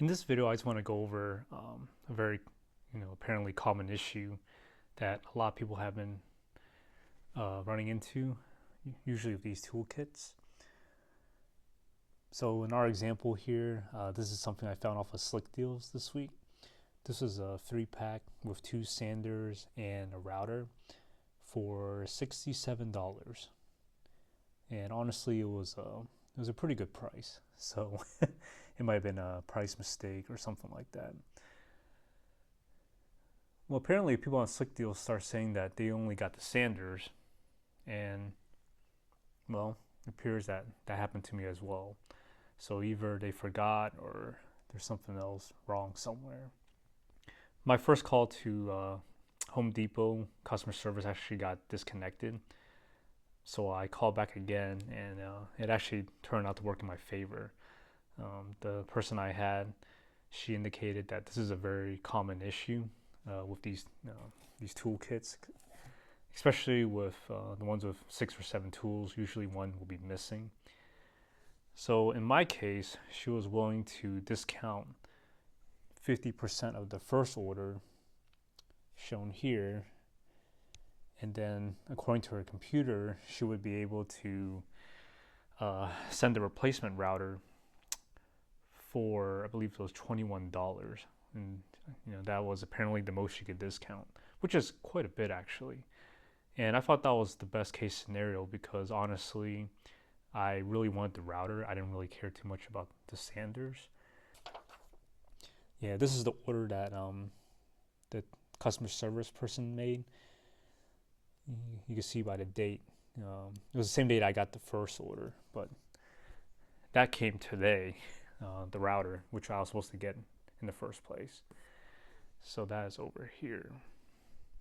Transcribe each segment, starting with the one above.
In this video, I just want to go over a very, apparently common issue that a lot of people have been running into, usually with these toolkits. So in our example here, this is something I found off of Slick Deals this week. This is a 3-pack with 2 sanders and a router for $67. And honestly, it was a pretty good price. So it might have been a price mistake or something like that. Well, apparently people on Slick Deals start saying that they only got the sanders, and well, it appears that that happened to me as well. So either they forgot or there's something else wrong somewhere. My first call to Home Depot customer service actually got disconnected. So I called back again, and it actually turned out to work in my favor. The person I had, she indicated that this is a very common issue with these toolkits, especially with the ones with 6 or 7 tools. Usually one will be missing. So in my case, she was willing to discount 50% of the first order shown here, and then according to her computer, she would be able to send a replacement router for, I believe it was $21, and that was apparently the most she could discount, which is quite a bit actually. And I thought that was the best case scenario because honestly, I really wanted the router. I didn't really care too much about the sanders. Yeah, this is the order that the customer service person made. You can see by the date. It was the same date I got the first order, but that came today, the router, which I was supposed to get in the first place. So that is over here.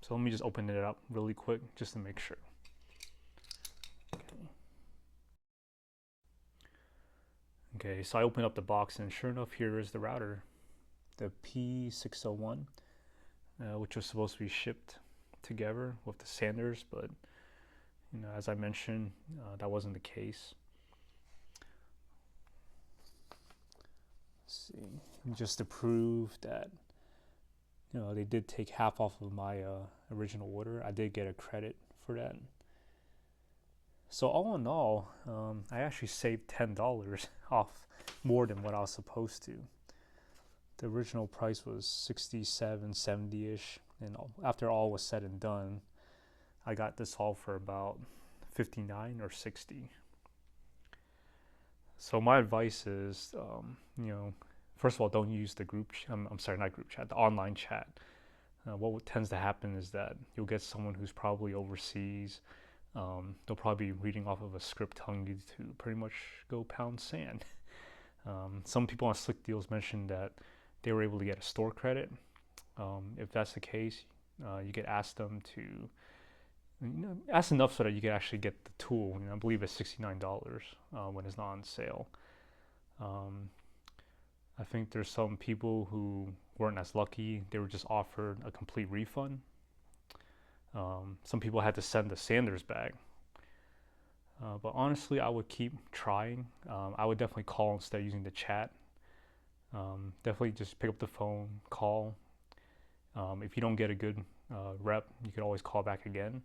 So let me just open it up really quick just to make sure. Okay, so I opened up the box, and sure enough, here is the router, the P601, which was supposed to be shipped together with the sanders, but as I mentioned, that wasn't the case. Let's see, just to prove that they did take half off of my original order, I did get a credit for that. So all in all, I actually saved $10 off more than what I was supposed to. The original price was $67, $70-ish, and after all was said and done, I got this all for about $59 or $60. So my advice is, first of all, don't use the group. I'm sorry, not group chat, the online chat. What tends to happen is that you'll get someone who's probably overseas. They'll probably be reading off of a script telling you to pretty much go pound sand. Some people on Slick Deals mentioned that they were able to get a store credit. If that's the case, you could ask them to ask enough so that you could actually get the tool. I believe it's $69 when it's not on sale. I think there's some people who weren't as lucky. They were just offered a complete refund. Some people had to send the sanders back. But honestly, I would keep trying. I would definitely call instead of using the chat. Definitely just pick up the phone, call. If you don't get a good rep, you could always call back again.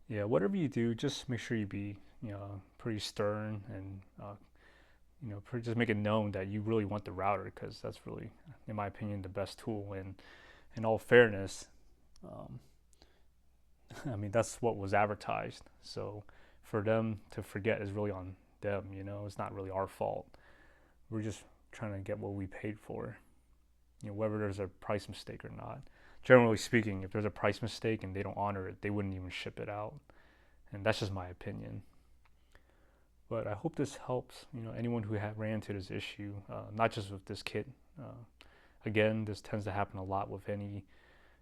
Yeah, whatever you do, just make sure you be, pretty stern and, just make it known that you really want the router, because that's really, in my opinion, the best tool. And in all fairness, I mean, that's what was advertised. So for them to forget is really on them, it's not really our fault. We're just trying to get what we paid for, whether there's a price mistake or not. Generally speaking, if there's a price mistake and they don't honor it, they wouldn't even ship it out. And that's just my opinion. But I hope this helps, anyone who ran into this issue, not just with this kit. Again, this tends to happen a lot with any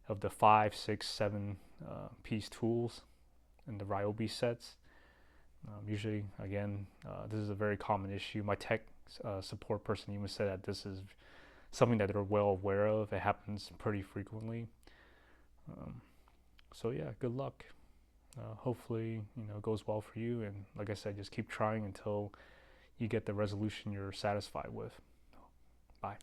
of the 5, 6, 7 piece tools in the Ryobi sets. Usually, again, this is a very common issue. My tech support person even said that this is something that they're well aware of. It happens pretty frequently. So yeah, good luck. Hopefully, it goes well for you. And like I said, just keep trying until you get the resolution you're satisfied with. Bye.